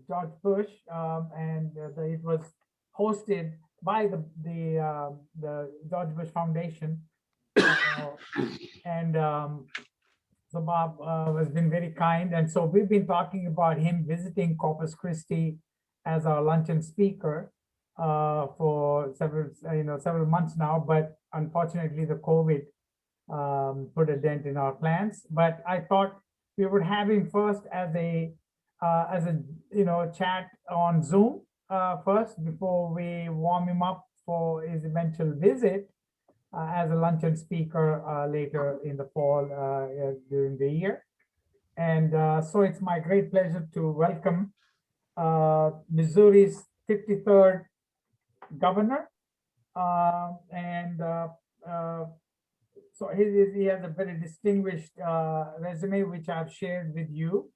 George Bush, and it was hosted by the George Bush Foundation, and so Bob has been very kind, and so we've been talking about him visiting Corpus Christi as our luncheon speaker for several months now, but unfortunately the COVID put a dent in our plans. But I thought we would have him first as a chat on Zoom first before we warm him up for his eventual visit as a luncheon speaker later in the fall during the year. And so it's my great pleasure to welcome Missouri's 53rd governor. So he has a very distinguished resume, which I've shared with you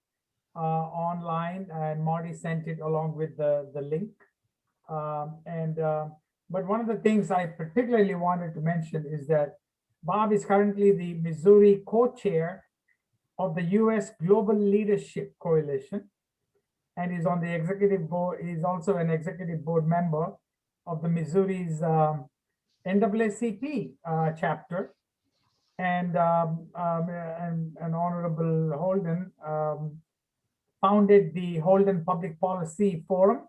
online, and Marty sent it along with the link. But one of the things I particularly wanted to mention is that Bob is currently the Missouri co-chair of the U.S. Global Leadership Coalition, and is on the executive board. He's also an executive board member of the Missouri's NAACP chapter, and Honorable Holden founded the Holden Public Policy Forum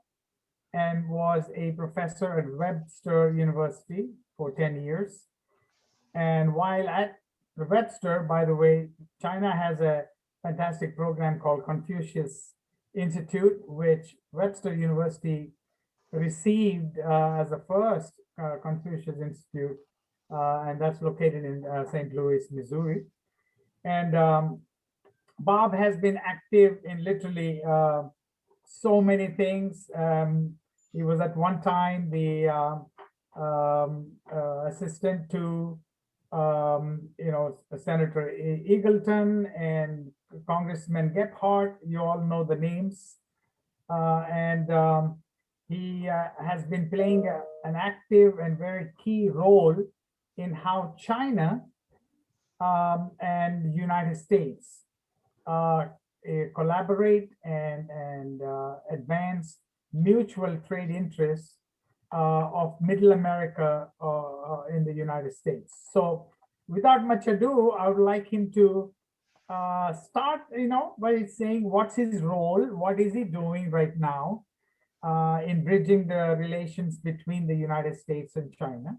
and was a professor at Webster University for 10 years. And while at Webster, by the way, China has a fantastic program called Confucius Institute, which Webster University received as the first Confucius Institute, and that's located in St. Louis, Missouri. And Bob has been active in literally so many things. He was at one time the assistant to Senator Eagleton and Congressman Gephardt. You all know the names. He has been playing an active and very key role in how China and the United States collaborate and advance mutual trade interests of Middle America in the United States. So without much ado, I would like him to start, by saying what's his role, what is he doing right now in bridging the relations between the United States and China.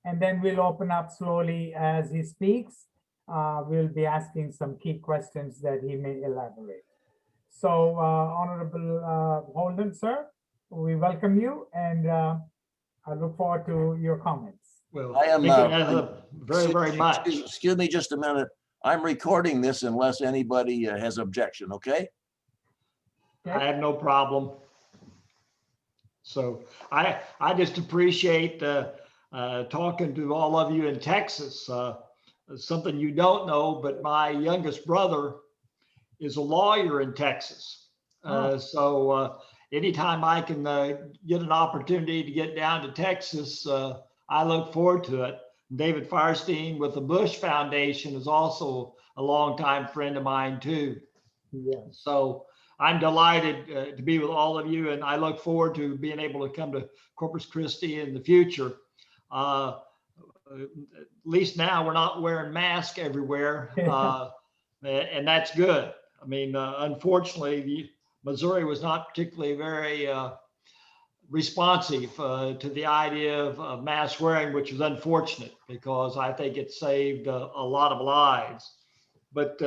And then we'll open up slowly as he speaks. We'll be asking some key questions that he may elaborate. So, Honorable Holden, sir, we welcome you, and I look forward to your comments. Well, I am very much. Excuse me just a minute. I'm recording this unless anybody has objection, okay? I have no problem. So I just appreciate talking to all of you in Texas. Something you don't know, but my youngest brother is a lawyer in Texas. So anytime I can get an opportunity to get down to Texas, I look forward to it. David Firestein with the Bush Foundation is also a longtime friend of mine too. Yeah. So I'm delighted to be with all of you, and I look forward to being able to come to Corpus Christi in the future. At least now we're not wearing masks everywhere, and that's good. I mean, unfortunately, Missouri was not particularly very responsive to the idea of mask wearing, which is unfortunate because I think it saved a lot of lives. But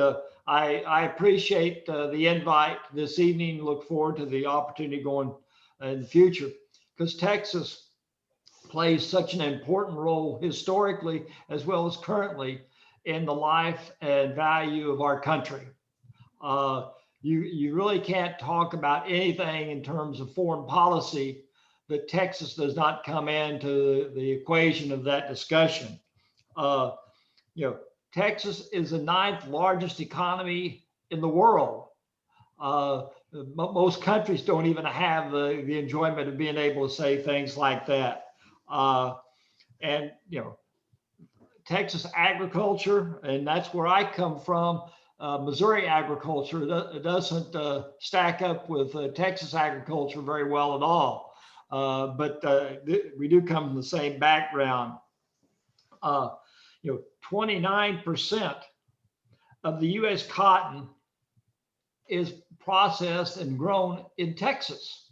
I appreciate the invite this evening. Look forward to the opportunity going in the future, because Texas plays such an important role historically as well as currently in the life and value of our country. You really can't talk about anything in terms of foreign policy that Texas does not come into the equation of that discussion. Texas is the 9th largest economy in the world. Most countries don't even have the enjoyment of being able to say things like that. And Texas agriculture, and that's where I come from, Missouri agriculture. It doesn't stack up with Texas agriculture very well at all. But we do come from the same background. 29% of the U.S. cotton is processed and grown in Texas,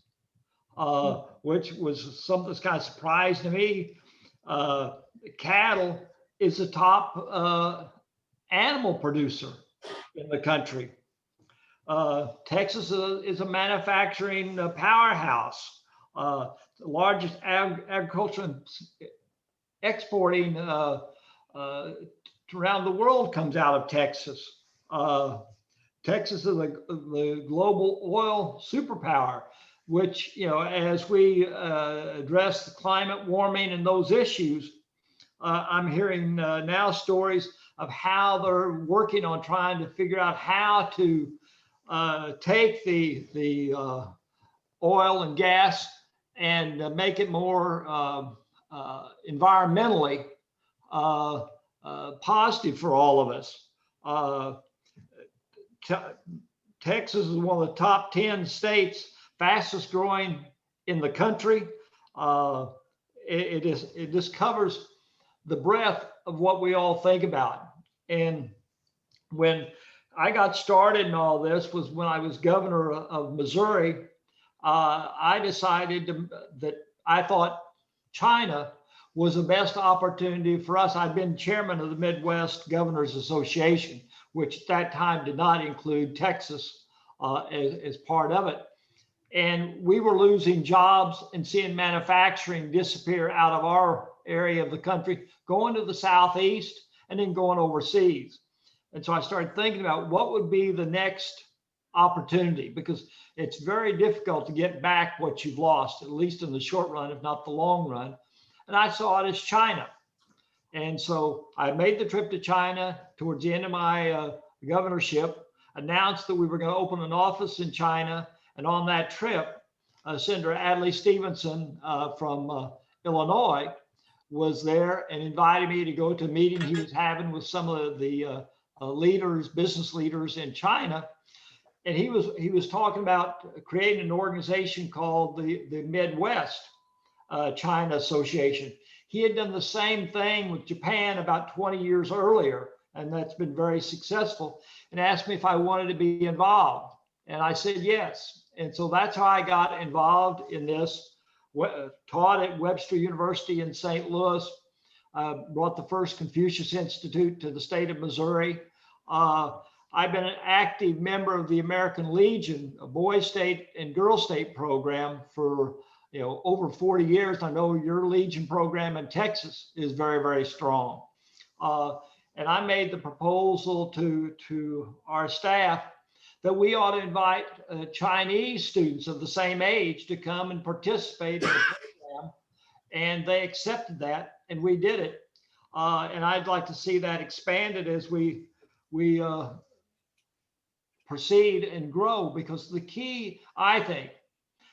which was something that's kind of surprised to me. Cattle is the top animal producer in the country. Texas is a manufacturing powerhouse. The largest agriculture exporting around the world comes out of Texas. Texas is the global oil superpower, which, as we address the climate warming and those issues, I'm hearing now stories of how they're working on trying to figure out how to take the oil and gas and make it more environmentally positive for all of us. Texas is one of the top 10 states, fastest growing in the country. It just covers the breadth of what we all think about. And when I got started in all this was when I was governor of Missouri. I decided that I thought China was the best opportunity for us. I'd been chairman of the Midwest Governors Association, which at that time did not include Texas as part of it. And we were losing jobs and seeing manufacturing disappear out of our area of the country, going to the Southeast and then going overseas. And so I started thinking about what would be the next opportunity, because it's very difficult to get back what you've lost, at least in the short run, if not the long run. And I saw it as China. And so I made the trip to China towards the end of my governorship, announced that we were going to open an office in China. And on that trip, Senator Adlai Stevenson from Illinois was there and invited me to go to a meeting he was having with some of the leaders, business leaders in China. And he was talking about creating an organization called the Midwest China Association. He had done the same thing with Japan about 20 years earlier, and that's been very successful, and asked me if I wanted to be involved. And I said yes. And so that's how I got involved in this, taught at Webster University in St. Louis, brought the first Confucius Institute to the state of Missouri. I've been an active member of the American Legion, a boys state and girls state program for over 40 years. I know your Legion program in Texas is very, very strong. And I made the proposal to our staff that we ought to invite Chinese students of the same age to come and participate in the program. And they accepted that, and we did it. And I'd like to see that expanded as we proceed and grow, because the key, I think,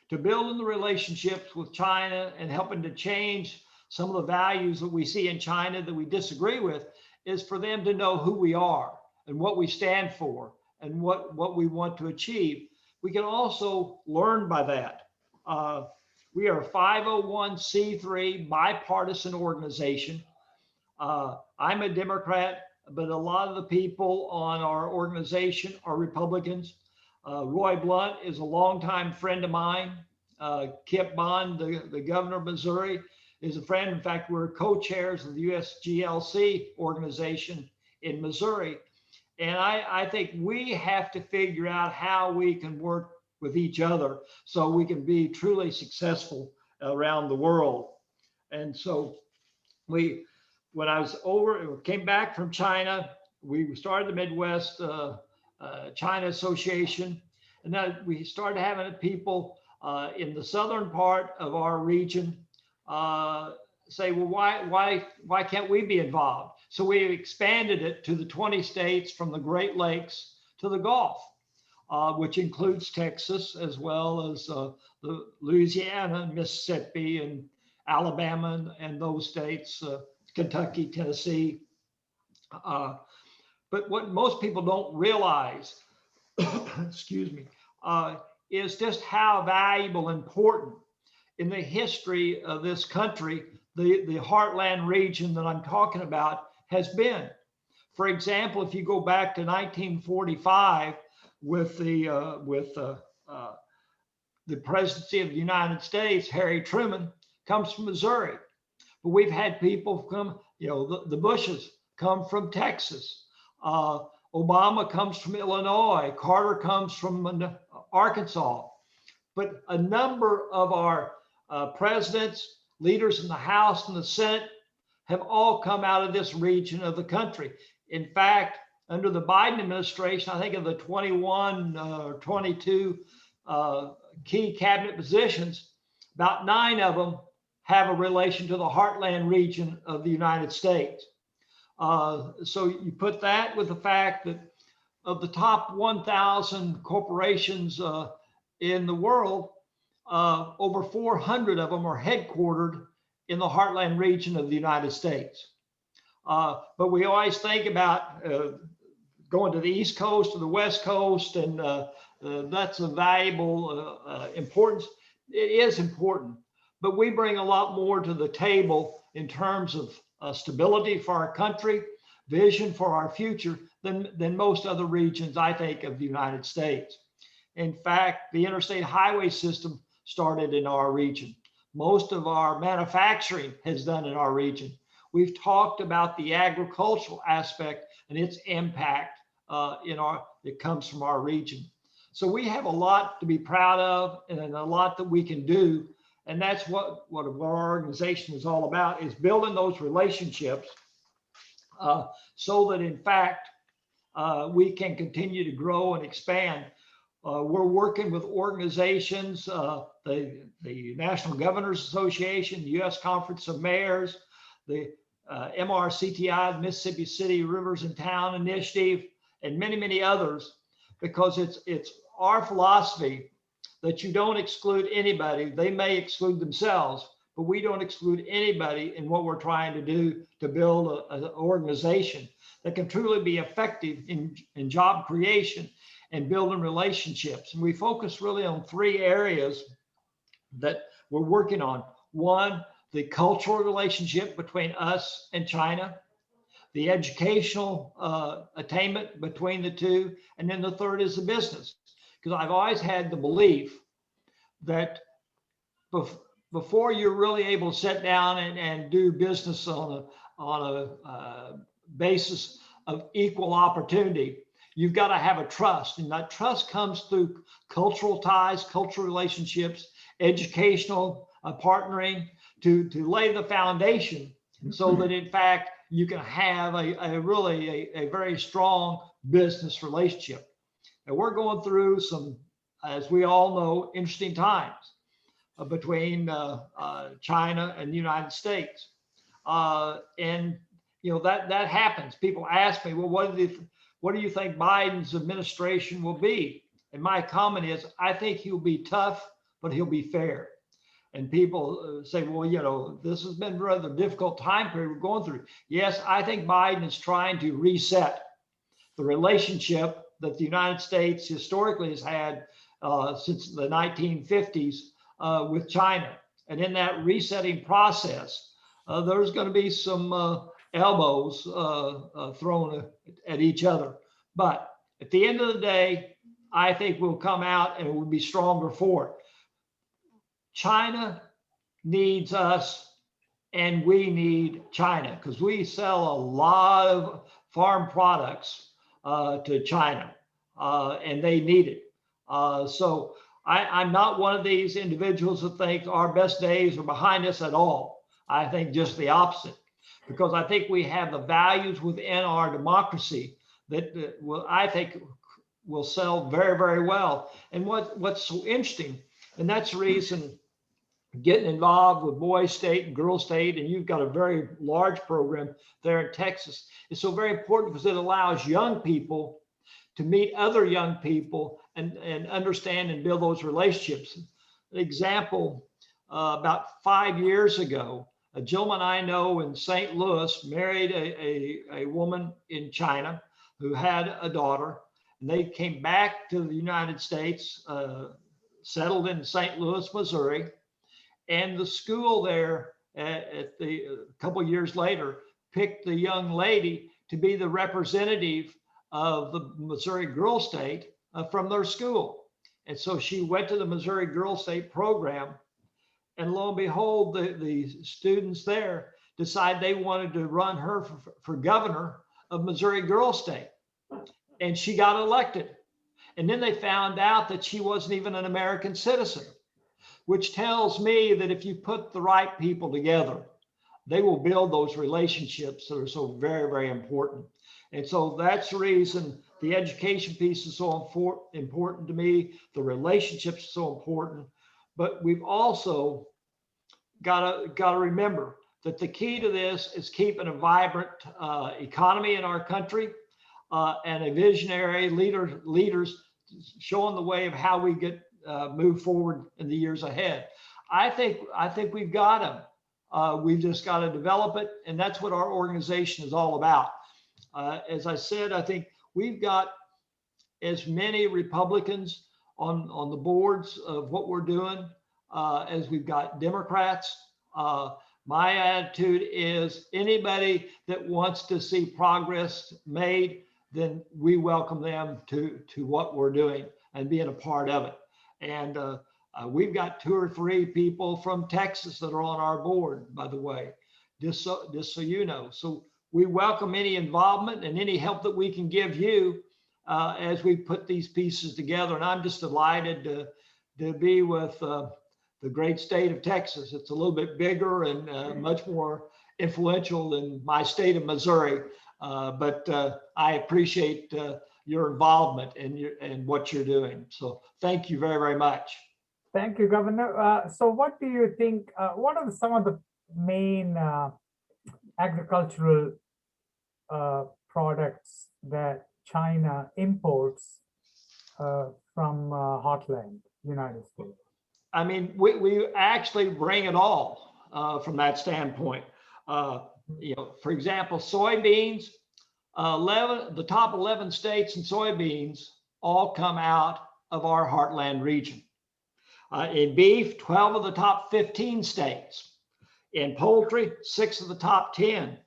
to building the relationships with China and helping to change some of the values that we see in China that we disagree with is for them to know who we are and what we stand for and what we want to achieve. We can also learn by that. We are a 501c3 bipartisan organization. I'm a Democrat, but a lot of the people on our organization are Republicans. Roy Blunt is a longtime friend of mine. Kip Bond, the governor of Missouri, is a friend. In fact, we're co-chairs of the USGLC organization in Missouri. And I think we have to figure out how we can work with each other so we can be truly successful around the world. And so when I came back from China, we started the Midwest China Association, and then we started having people in the southern part of our region say, well, why can't we be involved? So we expanded it to the 20 states from the Great Lakes to the Gulf, which includes Texas, as well as the Louisiana, Mississippi, and Alabama, and those states, Kentucky, Tennessee. But what most people don't realize, excuse me, is just how valuable and important in the history of this country, the heartland region that I'm talking about has been. For example, if you go back to 1945 with the presidency of the United States, Harry Truman comes from Missouri. But we've had people come, the Bushes come from Texas. Obama comes from Illinois. Carter comes from Arkansas. But a number of our presidents, leaders in the House and the Senate have all come out of this region of the country. In fact, under the Biden administration, I think of the 21 or 22 key cabinet positions, about 9 of them have a relation to the heartland region of the United States. So you put that with the fact that of the top 1,000 corporations in the world, over 400 of them are headquartered in the heartland region of the United States. But we always think about going to the East Coast or the West Coast, and that's a valuable importance. It is important, but we bring a lot more to the table in terms of stability for our country, vision for our future than most other regions, I think, of the United States. In fact, the interstate highway system started in our region. Most of our manufacturing has done in our region. We've talked about the agricultural aspect and its impact that comes from our region. So we have a lot to be proud of and a lot that we can do. And that's what our organization is all about, is building those relationships so that in fact, we can continue to grow and expand. We're working with organizations, the National Governors Association, the U.S. Conference of Mayors, the MRCTI, the Mississippi City Rivers and Town Initiative, and many, many others, because it's our philosophy that you don't exclude anybody. They may exclude themselves, but we don't exclude anybody in what we're trying to do to build an organization that can truly be effective in job creation and building relationships. And we focus really on 3 areas that we're working on. One, the cultural relationship between us and China, the educational attainment between the two, and then the third is the business. Because I've always had the belief that before you're really able to sit down and do business on a basis of equal opportunity, you've got to have a trust. And that trust comes through cultural ties, cultural relationships, educational partnering to lay the foundation so that in fact you can have a very strong business relationship. And we're going through some, as we all know, interesting times between China and the United States. And that happens. People ask me, well, what do you think Biden's administration will be? And my comment is, I think he'll be tough, but he'll be fair. And people say, well, this has been a rather difficult time period we're going through. Yes, I think Biden is trying to reset the relationship that the United States historically has had since the 1950s with China. And in that resetting process, there's going to be some elbows thrown at each other. But at the end of the day, I think we'll come out and we'll be stronger for it. China needs us and we need China, because we sell a lot of farm products to China and they need it. So I'm not one of these individuals that think our best days are behind us at all. I think just the opposite, because I think we have the values within our democracy that I think will sell very, very well. And what's so interesting, and that's the reason getting involved with Boys State and Girls State, and you've got a very large program there in Texas, is so very important because it allows young people to meet other young people and understand and build those relationships. An example, about 5 years ago, a gentleman I know in St. Louis married a woman in China who had a daughter, and they came back to the United States, settled in St. Louis, Missouri, and the school there a couple years later picked the young lady to be the representative of the Missouri Girl State from their school. And so she went to the Missouri Girl State program, and lo and behold, the students there decided they wanted to run her for governor of Missouri Girl State. And she got elected. And then they found out that she wasn't even an American citizen, which tells me that if you put the right people together, they will build those relationships that are so very, very important. And so that's the reason the education piece is so important to me. The relationships are so important. But we've also got to remember that the key to this is keeping a vibrant economy in our country and a visionary leaders showing the way of how we get move forward in the years ahead. I think we've got them. We've just got to develop it, and that's what our organization is all about. As I said, I think we've got as many Republicans on the boards of what we're doing as we've got Democrats. My attitude is anybody that wants to see progress made, then we welcome them to what we're doing and being a part of it. And we've got 2 or 3 people from Texas that are on our board, by the way, just so you know. So we welcome any involvement and any help that we can give you as we put these pieces together. And I'm just delighted to be with the great state of Texas. It's a little bit bigger and much more influential than my state of Missouri. But I appreciate your involvement and what you're doing. So thank you very, very much. Thank you, Governor. So what do you think, what are some of the main agricultural products that China imports from Heartland, United States? I mean, we actually bring it all from that standpoint. For example, soybeans, the top 11 states in soybeans all come out of our Heartland region. In beef, 12 of the top 15 states. In poultry, 6 of the top 10.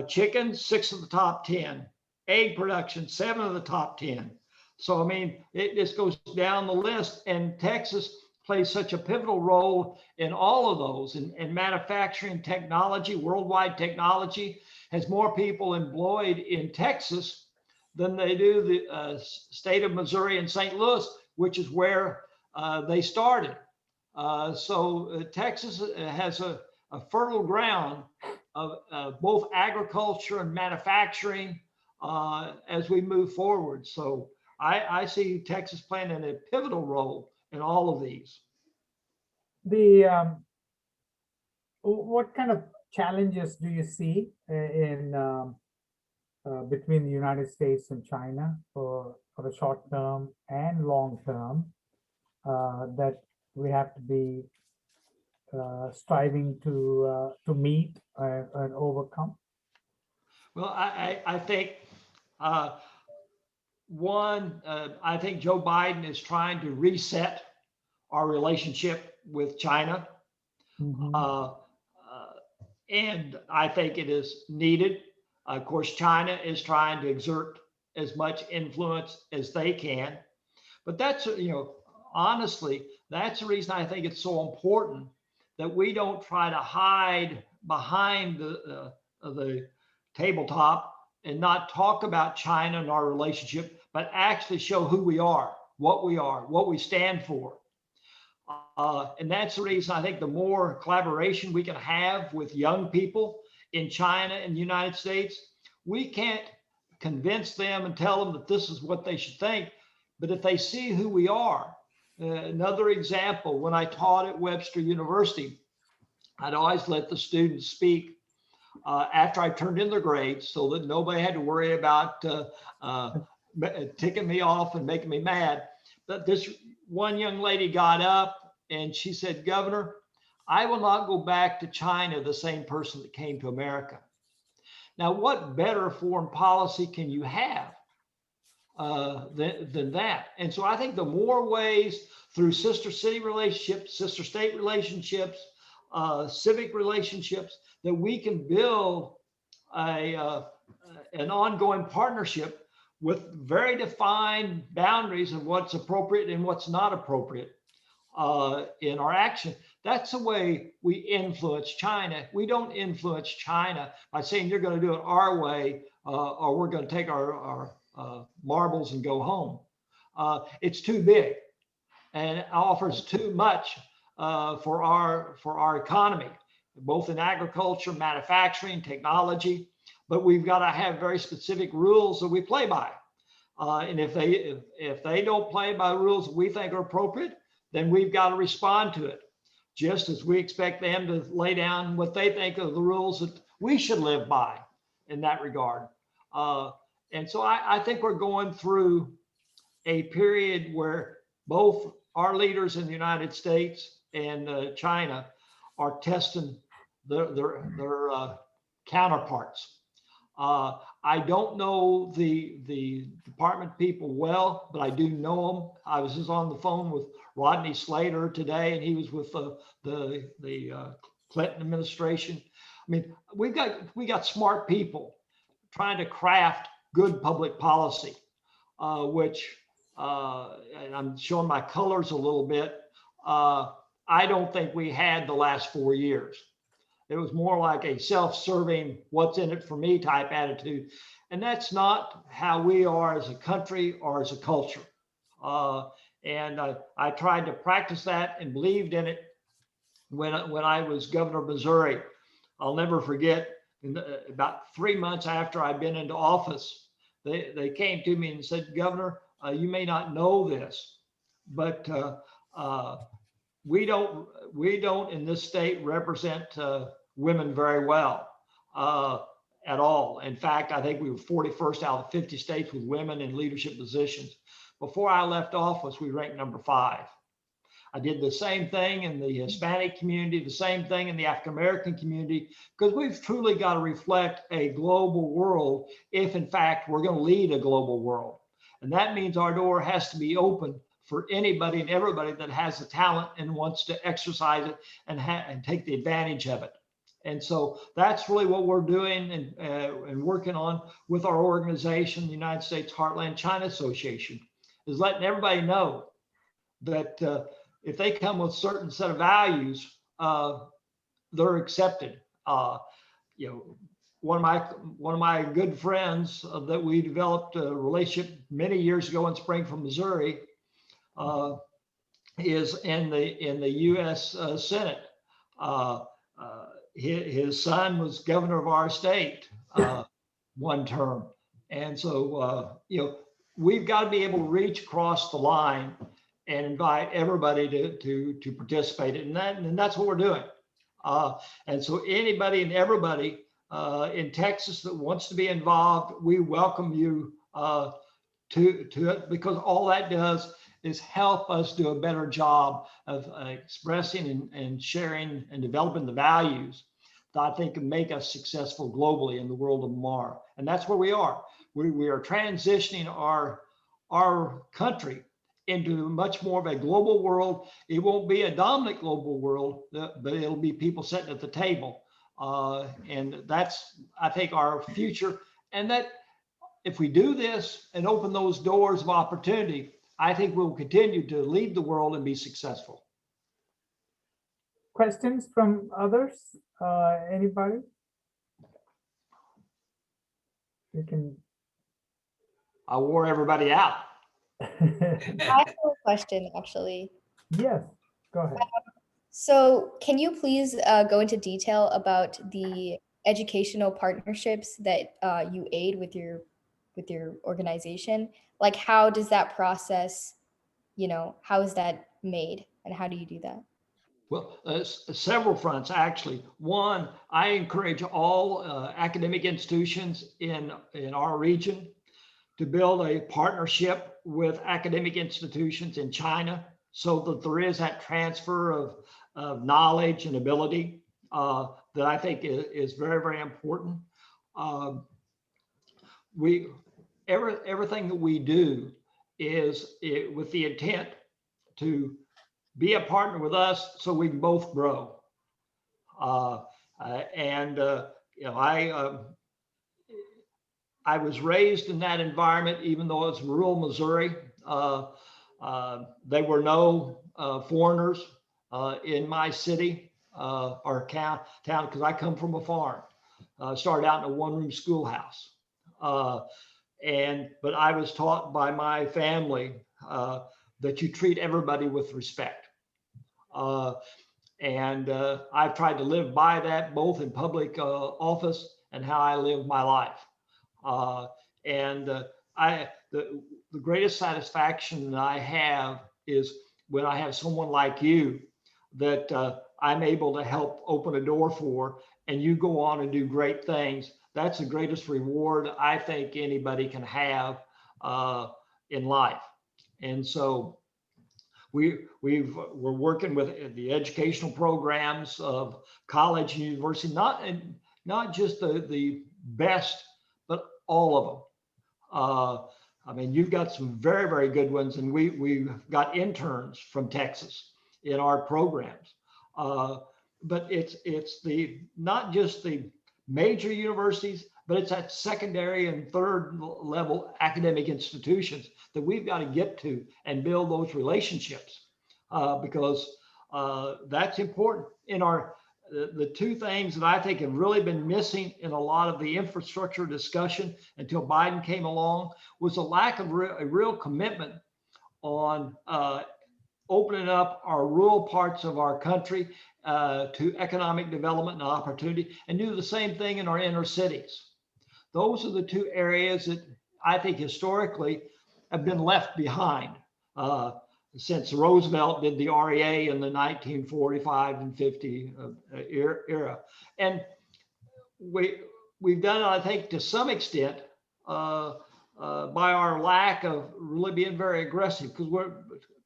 Chicken, 6 of the top 10. Egg production, 7 of the top 10. So, I mean, it just goes down the list, and Texas plays such a pivotal role in all of those. And manufacturing technology, worldwide technology, has more people employed in Texas than they do the state of Missouri and St. Louis, which is where they started. So Texas has a fertile ground of both agriculture and manufacturing as we move forward. So I see Texas playing a pivotal role in all of these. What kind of challenges do you see in between the United States and China for the short term and long term that we have to be striving to meet and overcome? Well, I think I think Joe Biden is trying to reset our relationship with China. Mm-hmm. And I think it is needed. Of course, China is trying to exert as much influence as they can. But that's, honestly, that's the reason I think it's so important that we don't try to hide behind the tabletop and not talk about China and our relationship, but actually show who we are, what we stand for. And that's the reason I think the more collaboration we can have with young people in China and the United States, we can't convince them and tell them that this is what they should think. But if they see who we are, another example, when I taught at Webster University, I'd always let the students speak after I turned in their grades so that nobody had to worry about ticking me off and making me mad. But this one young lady got up and she said, "Governor, I will not go back to China the same person that came to America." Now, what better foreign policy can you have than that? And so I think the more ways through sister city relationships, sister state relationships, civic relationships, that we can build an ongoing partnership with very defined boundaries of what's appropriate and what's not appropriate in our action. That's the way we influence China. We don't influence China by saying you're going to do it our way or we're going to take our marbles and go home. It's too big and offers too much for our economy, both in agriculture, manufacturing, technology. But we've got to have very specific rules that we play by. And if they don't play by rules that we think are appropriate, then we've got to respond to it, just as we expect them to lay down what they think are the rules that we should live by in that regard. And so I think we're going through a period where both our leaders in the United States and China are testing their counterparts. I don't know the department people well, but I do know them. I was just on the phone with Rodney Slater today, and he was with the Clinton administration. I mean, we got smart people trying to craft good public policy, which and I'm showing my colors a little bit. I don't think we had the last 4 years. It was more like a self-serving, what's in it for me type attitude. And that's not how we are as a country or as a culture. And I tried to practice that and believed in it when I was governor of Missouri. I'll never forget, about 3 months after I'd been into office, they came to me and said, Governor, you may not know this, but we don't in this state represent women very well at all. In fact, I think we were 41st out of 50 states with women in leadership positions. Before I left office, we ranked number 5. I did the same thing in the Hispanic community, the same thing in the African American community, because we've truly got to reflect a global world if, in fact, we're going to lead a global world. And that means our door has to be open for anybody and everybody that has the talent and wants to exercise it and take the advantage of it. And so that's really what we're doing and working on with our organization, the United States Heartland China Association, is letting everybody know that if they come with a certain set of values, they're accepted. One of my good friends that we developed a relationship many years ago in Springfield, Missouri, is in the U.S. Senate. His son was governor of our state one term, and so we've got to be able to reach across the line and invite everybody to participate in that, and that's what we're doing. And so anybody and everybody in Texas that wants to be involved, we welcome you to it, because all that does is help us do a better job of expressing and sharing and developing the values that I think can make us successful globally in the world of tomorrow. And that's where we are. We are transitioning our country into much more of a global world. It won't be a dominant global world, but it'll be people sitting at the table. And that's, I think, our future. And that if we do this and open those doors of opportunity, I think we'll continue to lead the world and be successful. Questions from others? Anybody? You can. I wore everybody out. I have a question, actually. Yes, go ahead. So can you please go into detail about the educational partnerships that you aid with your organization? Like, how does that process, how is that made and how do you do that? Well, several fronts, actually. One, I encourage all academic institutions in our region to build a partnership with academic institutions in China so that there is that transfer of knowledge and ability that I think is very, very important. everything that we do is with the intent to be a partner with us so we can both grow. You know, I was raised in that environment, even though it's rural Missouri. There were no foreigners in my city or town, because I come from a farm. Started out in a one-room schoolhouse. But I was taught by my family that you treat everybody with respect. I've tried to live by that, both in public office and how I live my life. The greatest satisfaction that I have is when I have someone like you that I'm able to help open a door for, and you go on and do great things. That's the greatest reward I think anybody can have in life. And so we're working with the educational programs of college and university, not just the best, but all of them. I mean, you've got some very, very good ones, and we've got interns from Texas in our programs. But it's not just the major universities, but it's that secondary and third level academic institutions that we've got to get to and build those relationships, because that's important. In the two things that I think have really been missing in a lot of the infrastructure discussion until Biden came along was a lack of a real commitment on opening up our rural parts of our country to economic development and opportunity, and do the same thing in our inner cities. Those are the two areas that I think historically have been left behind since Roosevelt did the REA in the 1945 and 50 era. And we've done it, I think, to some extent by our lack of really being very aggressive, because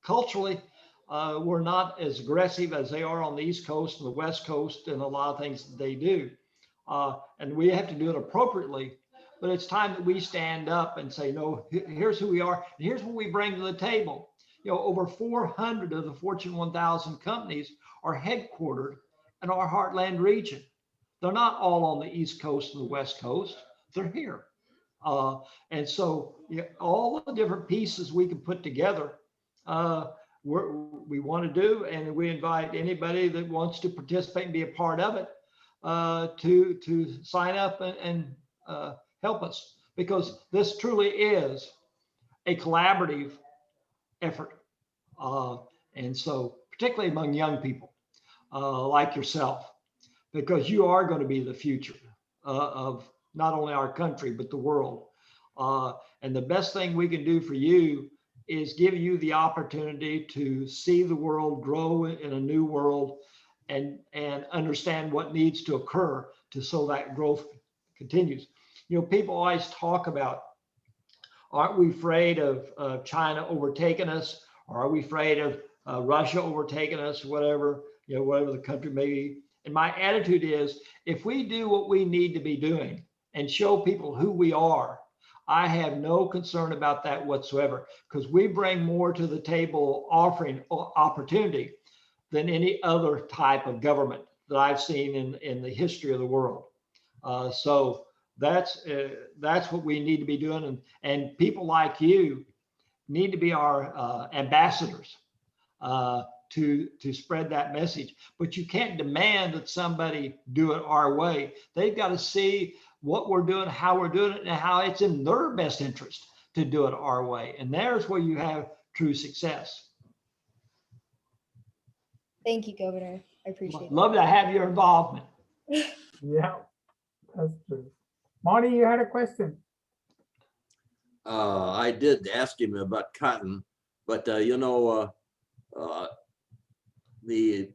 culturally, we're not as aggressive as they are on the East Coast and the West Coast and a lot of things that they do. And we have to do it appropriately, but it's time that we stand up and say, no, here's who we are, and here's what we bring to the table. You know, over 400 of the Fortune 1000 companies are headquartered in our heartland region. They're not all on the East Coast and the West Coast, they're here. And so all the different pieces we can put together, we want to do, and we invite anybody that wants to participate and be a part of it to sign up and help us, because this truly is a collaborative effort. And so particularly among young people like yourself, because you are going to be the future of not only our country, but the world. And the best thing we can do for you is give you the opportunity to see the world grow in a new world and understand what needs to occur so that growth continues. You know, people always talk about, aren't we afraid of China overtaking us? Or are we afraid of Russia overtaking us, whatever the country may be? And my attitude is, if we do what we need to be doing and show people who we are, I have no concern about that whatsoever, because we bring more to the table offering opportunity than any other type of government that I've seen in the history of the world. So that's what we need to be doing. And people like you need to be our ambassadors to spread that message. But you can't demand that somebody do it our way. They've got to see what we're doing, how we're doing it, and how it's in their best interest to do it our way. And there's where you have true success. Thank you, Governor. I appreciate it. Love to have your involvement. Yeah, that's true. Marty, you had a question. I did ask him about cotton, but the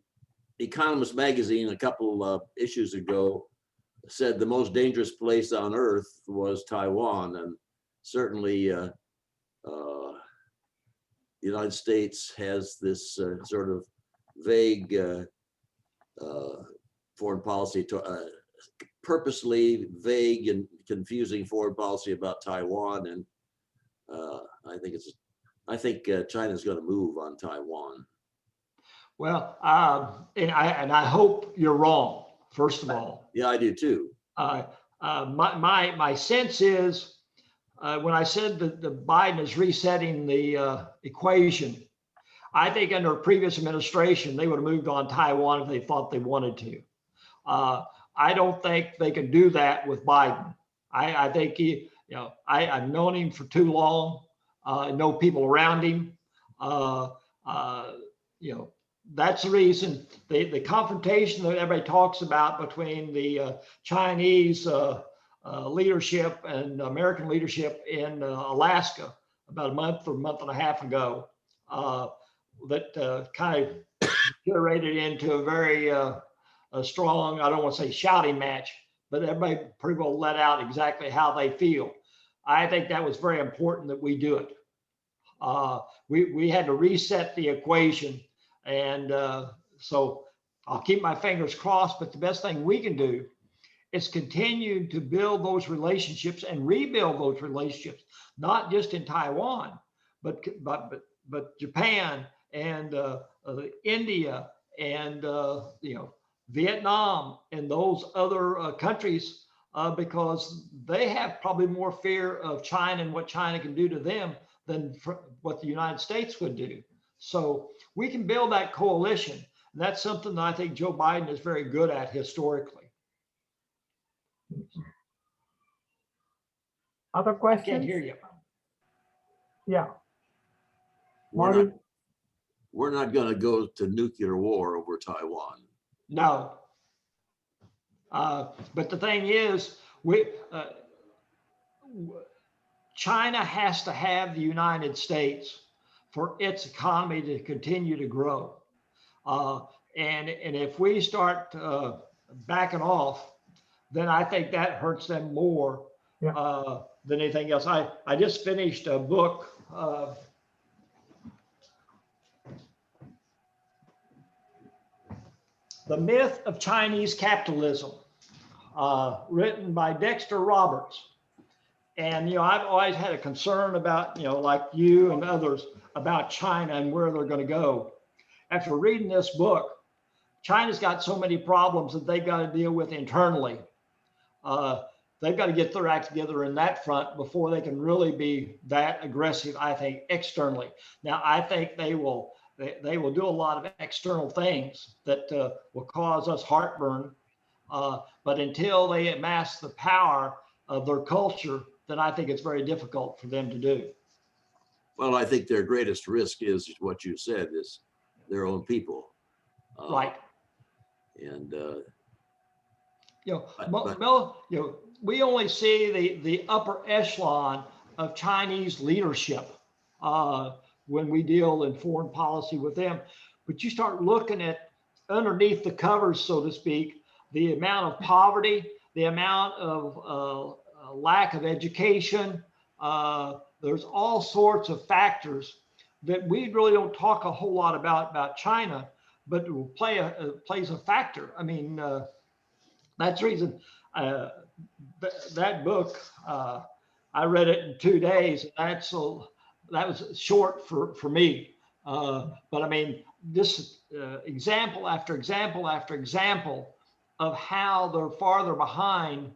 Economist magazine a couple of issues ago said the most dangerous place on earth was Taiwan, and certainly the United States has this sort of vague foreign policy purposely vague and confusing foreign policy about Taiwan, and I think China's going to move on Taiwan. Well, and I hope you're wrong, first of all. Yeah, I do too. My sense is when I said that the Biden is resetting the equation, I think under a previous administration, they would have moved on Taiwan if they thought they wanted to. I don't think they can do that with Biden. I think I've known him for too long. I know people around him. That's the reason the confrontation that everybody talks about between the Chinese leadership and American leadership in Alaska about a month or month and a half ago, that kind of deteriorated into a very a strong, I don't want to say shouting match, but everybody pretty well let out exactly how they feel. I think that was very important that we do it. We had to reset the equation. And so I'll keep my fingers crossed, but the best thing we can do is continue to build those relationships and rebuild those relationships, not just in Taiwan, but Japan and India and Vietnam and those other countries, because they have probably more fear of China and what China can do to them than what the United States would do. So we can build that coalition. And that's something that I think Joe Biden is very good at historically. Other I questions? can't hear you. Yeah. We're Marty? not going to go to nuclear war over Taiwan. No. But the thing is, China has to have the United States for its economy to continue to grow. And if we start backing off, then I think that hurts them more than anything else. I just finished a book. The Myth of Chinese Capitalism, written by Dexter Roberts. And, I've always had a concern about, like you and others, about China and where they're going to go. After reading this book, China's got so many problems that they've got to deal with internally. They've got to get their act together in that front before they can really be that aggressive, I think, externally. Now, I think they will do a lot of external things that will cause us heartburn. But until they amass the power of their culture, then I think it's very difficult for them to do. Well, I think their greatest risk is what you said, is their own people. Right. And we only see the upper echelon of Chinese leadership when we deal in foreign policy with them. But you start looking at underneath the covers, so to speak, the amount of poverty, the amount of lack of education. There's all sorts of factors that we really don't talk a whole lot about China, but it will plays a factor. I mean, that's the reason that book, I read it in 2 days. That was short for me. But I mean, this example after example after example of how they're farther behind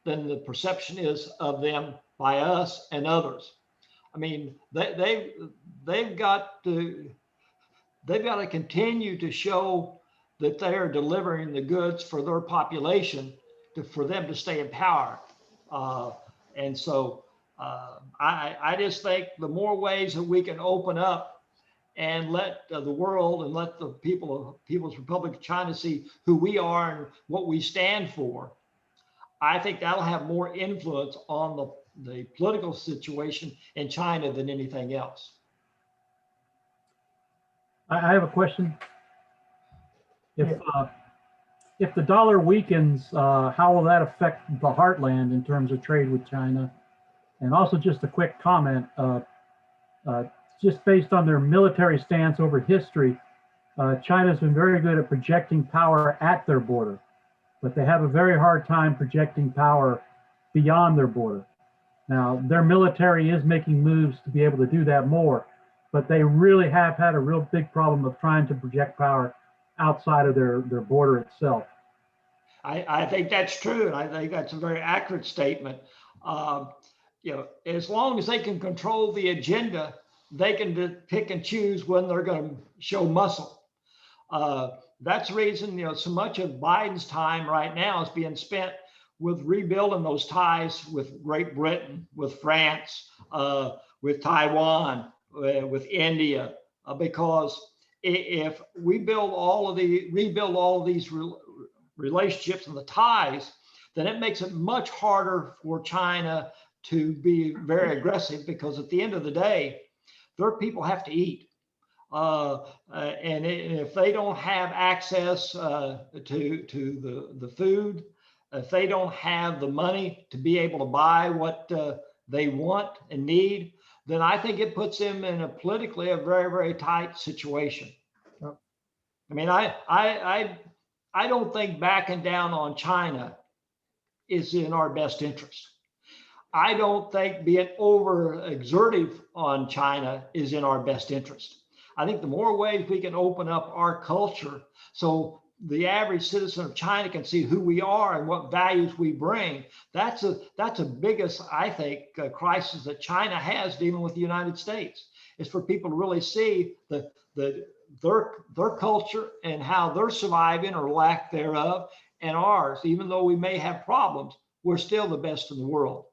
than the perception is of them by us and others. I mean, they've got to continue to show that they are delivering the goods for their population for them to stay in power. And so I just think the more ways that we can open up and let the world and let the People's Republic of China see who we are and what we stand for, I think that'll have more influence on the political situation in China than anything else. I have a question. If the dollar weakens, how will that affect the heartland in terms of trade with China? And also just a quick comment, just based on their military stance over history, China's been very good at projecting power at their border. but they have a very hard time projecting power beyond their border. Now, their military is making moves to be able to do that more, but they really have had a real big problem of trying to project power outside of their border itself. I think that's true, and I think that's a very accurate statement. You know, as long as they can control the agenda, they can pick and choose when they're going to show muscle. That's the reason, you know, so much of Biden's time right now is being spent with rebuilding those ties with Great Britain, with France, with Taiwan, with India, because if we rebuild all of these relationships and the ties, then it makes it much harder for China to be very aggressive, because at the end of the day, their people have to eat. And if they don't have access to the food, if they don't have the money to be able to buy what they want and need, then I think it puts them in a politically a very, very tight situation. Yep. I mean, I don't think backing down on China is in our best interest. I don't think being overexertive on China is in our best interest. I think the more ways we can open up our culture so the average citizen of China can see who we are and what values we bring, that's a biggest, I think, crisis that China has dealing with the United States, is for people to really see their culture and how they're surviving or lack thereof, and ours. Even though we may have problems, we're still the best in the world.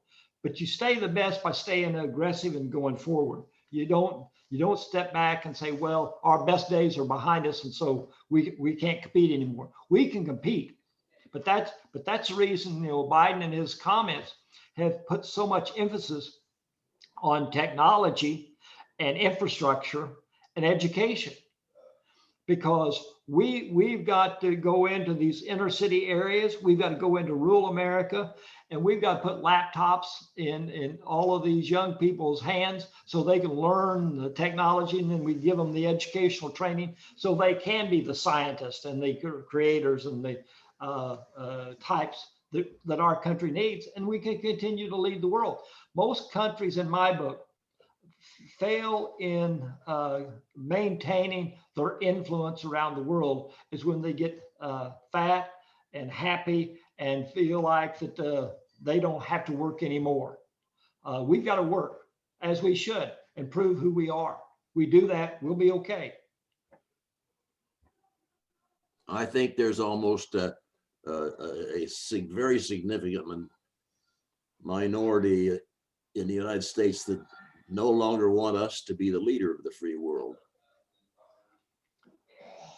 But you stay the best by staying aggressive and going forward. You don't step back and say, well, our best days are behind us, and so we can't compete anymore. We can compete, but that's the reason, you know, Biden and his comments have put so much emphasis on technology and infrastructure and education, because we've got to go into these inner city areas. We've got to go into rural America, and we've got to put laptops in all of these young people's hands so they can learn the technology, and then we give them the educational training so they can be the scientists and the creators and the types that our country needs, and we can continue to lead the world. Most countries, in my book, fail in maintaining their influence around the world is when they get fat and happy and feel like that they don't have to work anymore. We've got to work, as we should, and prove who we are. We do that, we'll be okay. I think there's almost a very significant minority in the United States that no longer want us to be the leader of the free world.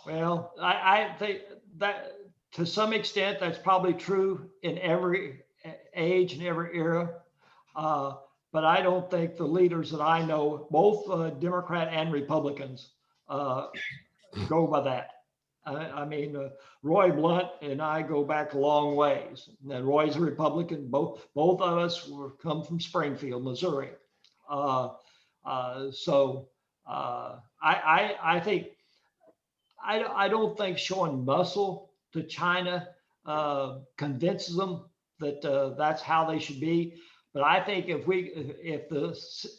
Well, I think that to some extent that's probably true in every age and every era. But I don't think the leaders that I know, both Democrat and Republicans, go by that. I mean, Roy Blunt and I go back a long ways. And Roy's a Republican. Both of us come from Springfield, Missouri. I think I don't think showing muscle to China convinces them that that's how they should be. But I think if the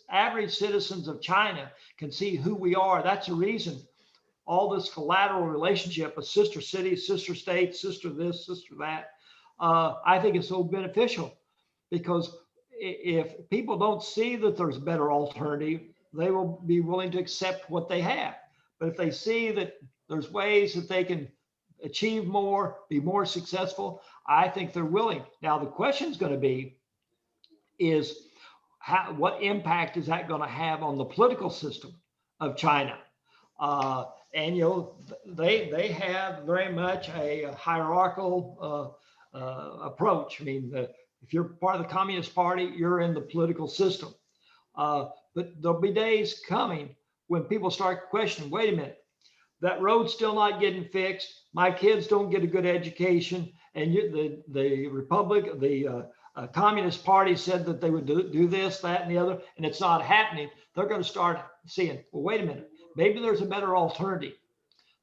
average citizens of China can see who we are, that's the reason all this collateral relationship of sister cities, sister states, sister this, sister that, I think is so beneficial, because if people don't see that there's a better alternative, they will be willing to accept what they have. But if they see that there's ways that they can achieve more, be more successful, I think they're willing. Now, the question is going to be is what impact is that going to have on the political system of China? And, you know, they have very much a hierarchical approach. I mean, if you're part of the Communist Party, you're in the political system. But there'll be days coming when people start questioning, wait a minute, that road's still not getting fixed. My kids don't get a good education. And the Communist Party said that they would do this, that, and the other, and it's not happening. They're going to start seeing, well, wait a minute, maybe there's a better alternative.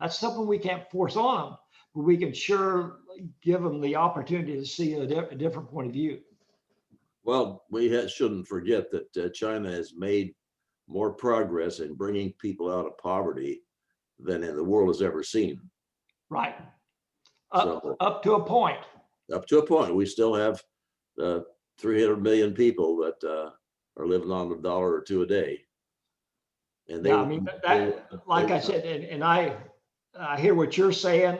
That's something we can't force on them, but we can sure give them the opportunity to see a different point of view. Well, we shouldn't forget that China has made more progress in bringing people out of poverty than the world has ever seen. Right. So- Up to a point. Up to a point, we still have 300 million people that are living on $1 or $2 a day. And they, Yeah, I mean, like I said, and I hear what you're saying,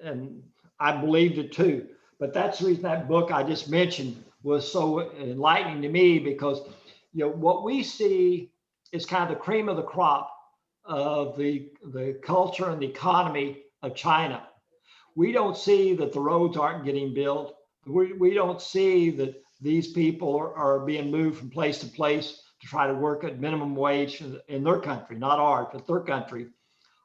and I believed it too. But that's the reason that book I just mentioned was so enlightening to me, because what we see is kind of the cream of the crop of the culture and the economy of China. We don't see that the roads aren't getting built. We don't see that these people are being moved from place to place to try to work at minimum wage in their country, not ours, but their country.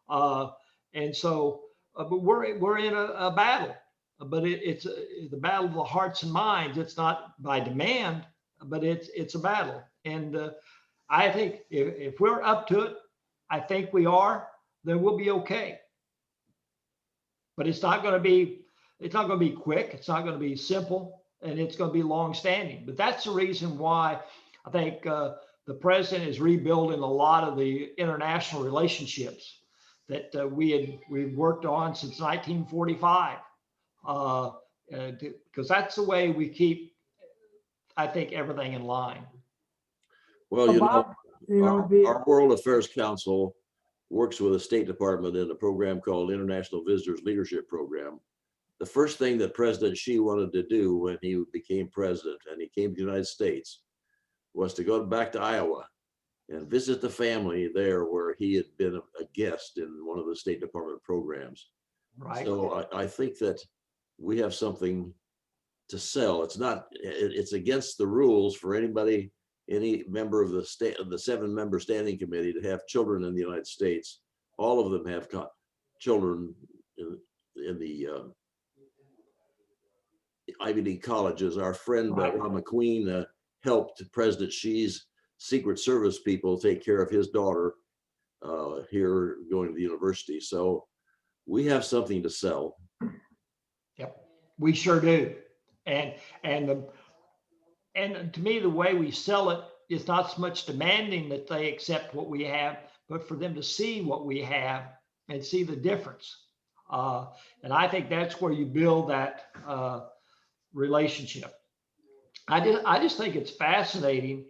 And so, but we're in a battle, but it's the battle of the hearts and minds. It's not by demand, but it's a battle. And I think if we're up to it, I think we are, then we'll be okay. But it's not going to be quick. It's not going to be simple, and it's going to be long-standing. But that's the reason why I think the president is rebuilding a lot of the international relationships that we've worked on since 1945, because that's the way we keep, I think, everything in line. well, So Bob, our World Affairs Council works with the State Department in a program called International Visitors Leadership Program. The first thing that President Xi wanted to do when he became president and he came to the United States was to go back to Iowa and visit the family there where he had been a guest in one of the State Department programs. Right. So I think that we have something to sell. It's against the rules for any member of the 7-member standing committee to have children in the United States. All of them have children in the Ivy League colleges. Our friend Ron McQueen helped President Xi's Secret Service people take care of his daughter here going to the university. So we have something to sell. Yep, we sure do. And to me, the way we sell it is not so much demanding that they accept what we have, but for them to see what we have and see the difference. And I think that's where you build that relationship. I just think it's fascinating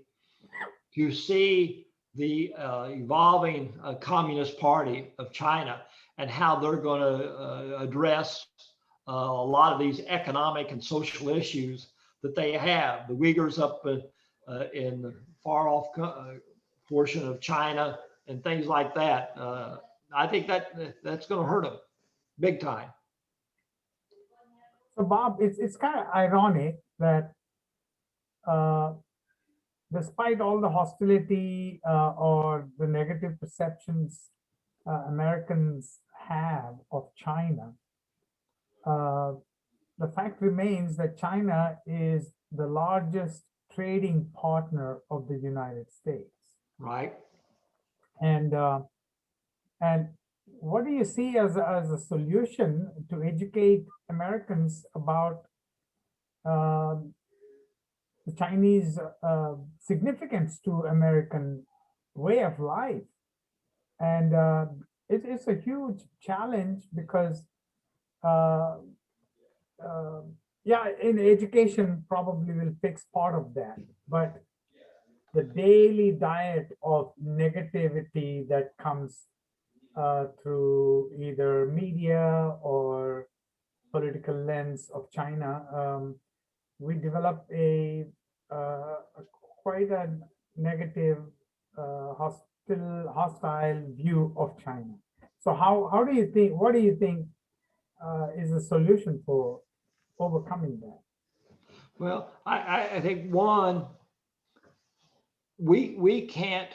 to see the evolving Communist Party of China and how they're going to address a lot of these economic and social issues that they have. The Uyghurs up in the far off portion of China and things like that. I think that's going to hurt them big time. So Bob, it's kind of ironic that despite all the hostility or the negative perceptions Americans have of China, the fact remains that China is the largest trading partner of the United States. Right. And what do you see as a solution to educate Americans about the Chinese significance to American way of life? And it's a huge challenge because in education probably will fix part of that, but the daily diet of negativity that comes through either media or political lens of China, we develop a quite a negative, hostile view of China. So how do you think? What do you think is the solution for overcoming that? Well, I think one, we can't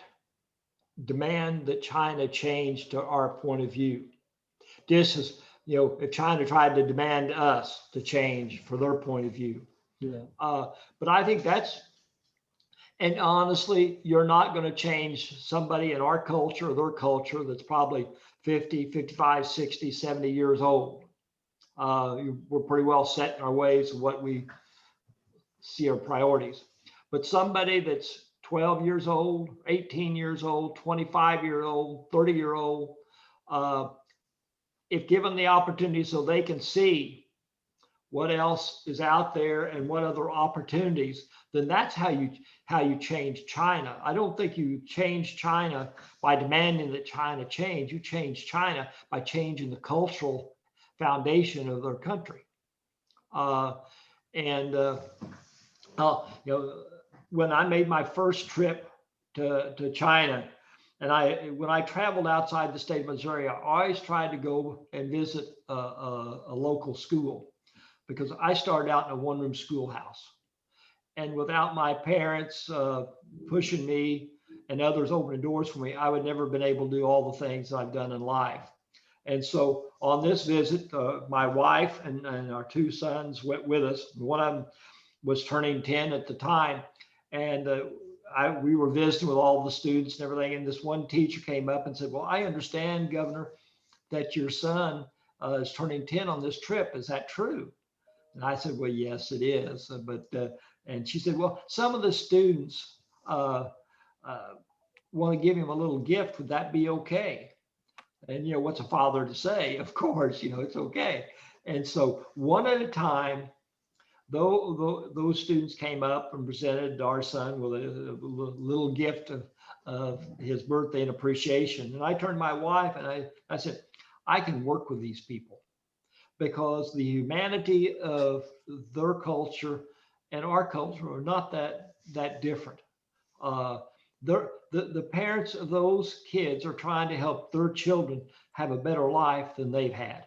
demand that China change to our point of view. This is, if China tried to demand us to change for their point of view. Yeah. But I think and honestly, you're not going to change somebody in our culture or their culture that's probably 50, 55, 60, 70 years old. we're pretty well set in our ways of what we see our priorities. But somebody that's 12 years old, 18 years old, 25-year-old, 30-year-old, if given the opportunity so they can see what else is out there and what other opportunities, then that's how you change China. I don't think you change China by demanding that China change. You change China by changing the cultural foundation of their country. When I made my first trip to China, and when I traveled outside the state of Missouri, I always tried to go and visit a local school, because I started out in a one-room schoolhouse. And without my parents pushing me and others opening doors for me, I would never have been able to do all the things I've done in life. And so on this visit, my wife and our two sons went with us. One of them was turning 10 at the time. And we were visiting with all the students and everything. And this one teacher came up and said, "Well, I understand, Governor, that your son is turning 10 on this trip. Is that true?" And I said, "Well, yes, it is." And she said, "Well, some of the students want to give him a little gift. Would that be okay?" And, what's a father to say? Of course, it's okay. And so one at a time, those students came up and presented our son with a little gift of his birthday and appreciation. And I turned to my wife and I said, "I can work with these people, because the humanity of their culture and our culture are not that different. The parents of those kids are trying to help their children have a better life than they've had.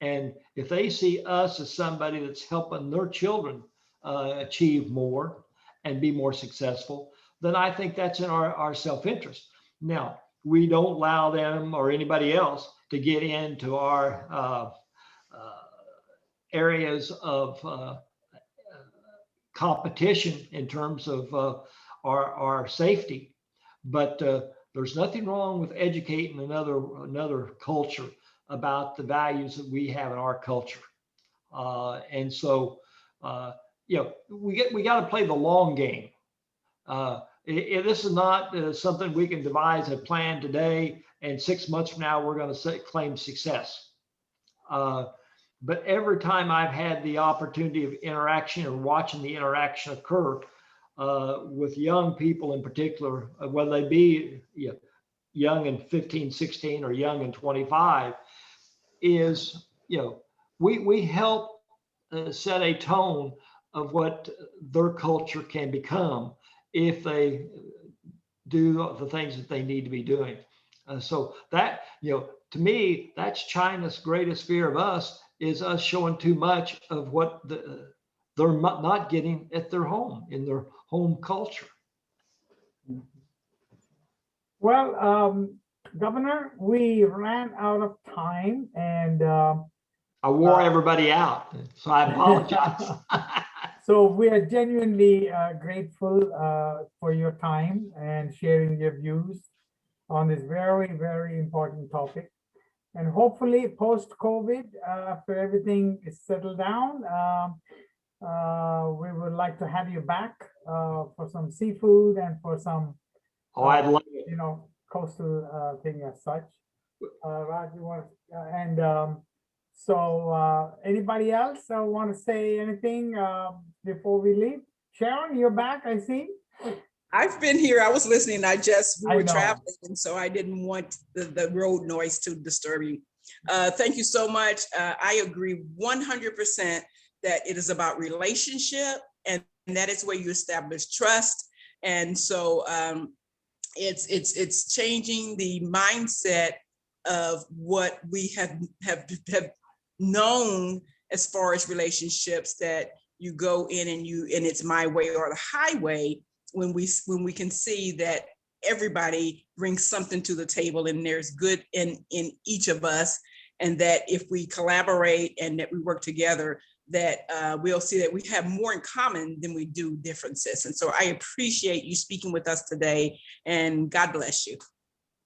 And if they see us as somebody that's helping their children achieve more and be more successful, then I think that's in our self-interest. Now, we don't allow them or anybody else to get into our areas of competition in terms of our safety, but there's nothing wrong with educating another culture about the values that we have in our culture. And so, we got to play the long game. This is not something we can devise a plan today and 6 months from now we're going to claim success. But every time I've had the opportunity of interaction or watching the interaction occur with young people in particular, whether they be young and 15, 16 or young and 25, is, we help set a tone of what their culture can become if they do the things that they need to be doing. So that, to me, that's China's greatest fear of us, is us showing too much of what they're not getting at their home, in their home culture. Well, Governor, we ran out of time, and I wore everybody out, so I apologize. so we are genuinely grateful for your time and sharing your views on this very, very important topic. And hopefully post-COVID, after everything is settled down, we would like to have you back for some seafood and for some, I'd love it. coastal thing as such. Raj, you want, and so anybody else want to say anything before we leave? Sharon, you're back, I see. I've been here. I was listening. We were know. traveling, and so I didn't want the road noise to disturb you. Thank you so much. I agree 100% that it is about relationship, and that is where you establish trust. And so it's changing the mindset of what we have known as far as relationships, that you go in and it's my way or the highway. When we can see that everybody brings something to the table and there's good in each of us, and that if we collaborate and that we work together, that we'll see that we have more in common than we do differences. And so I appreciate you speaking with us today, and God bless you.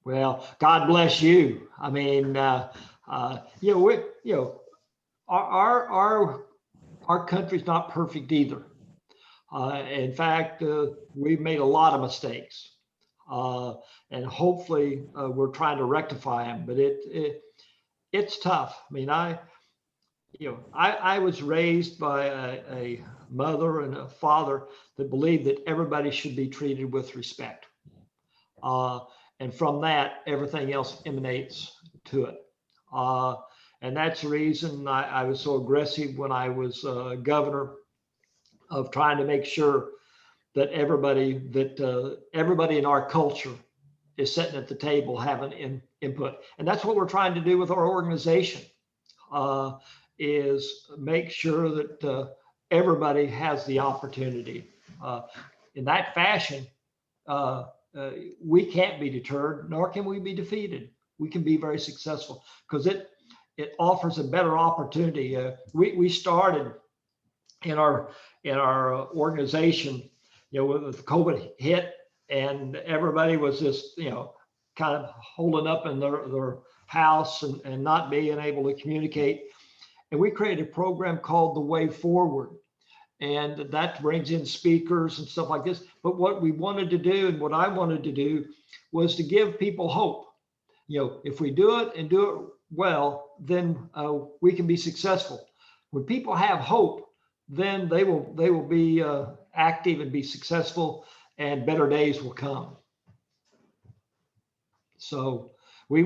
Well, God bless you. I mean, our country's not perfect either. In fact, we've made a lot of mistakes, and hopefully we're trying to rectify them. But it's tough. I mean, I was raised by a mother and a father that believed that everybody should be treated with respect, and from that, everything else emanates to it. And that's the reason I was so aggressive when I was governor, of trying to make sure that everybody in our culture is sitting at the table having input. And that's what we're trying to do with our organization, is make sure that everybody has the opportunity. In that fashion, we can't be deterred, nor can we be defeated. We can be very successful because it offers a better opportunity. We started in our organization, with COVID hit, and everybody was just, kind of holding up in their house and not being able to communicate. And we created a program called The Way Forward. And that brings in speakers and stuff like this. But what we wanted to do, and what I wanted to do, was to give people hope. If we do it and do it well, then we can be successful. When people have hope, then they will be active and be successful, and better days will come. So we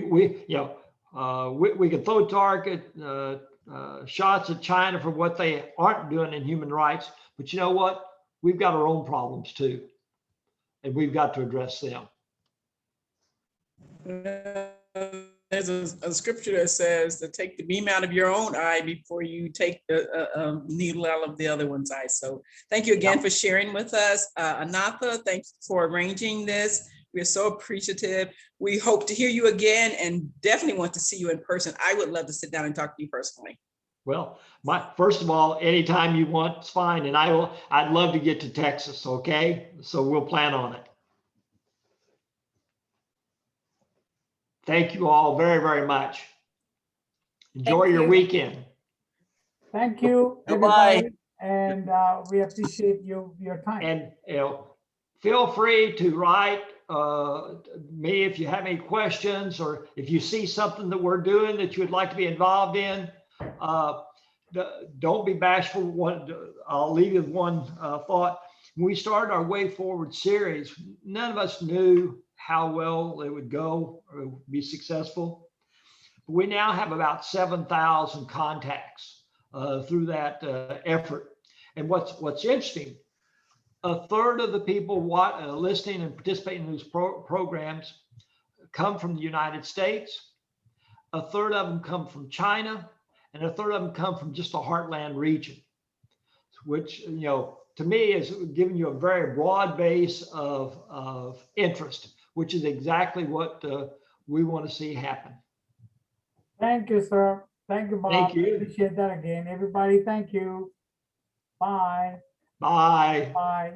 can throw target shots at China for what they aren't doing in human rights, but you know what? We've got our own problems too, and we've got to address them. There's a scripture that says to take the beam out of your own eye before you take the needle out of the other one's eye. So thank you again for sharing with us. Anatha, thanks for arranging this. We're so appreciative. We hope to hear you again and definitely want to see you in person. I would love to sit down and talk to you personally. Well, first of all, anytime you want, it's fine. And I'd love to get to Texas, okay? So we'll plan on it. Thank you all very, very much. Enjoy your weekend. Thank you, everybody, and we appreciate your time. And feel free to write me if you have any questions, or if you see something that we're doing that you would like to be involved in. Don't be bashful. I'll leave you with one thought. When we started our Way Forward series, none of us knew how well it would go or be successful. We now have about 7,000 contacts through that effort. And what's interesting, a third of the people listening and participating in these programs come from the United States. A third of them come from China, and a third of them come from just the Heartland region, which, to me is giving you a very broad base of interest, which is exactly what we want to see happen. Thank you, sir. Thank you, Bob. Thank you. Appreciate that again. Everybody, thank you. Bye. Bye. Bye.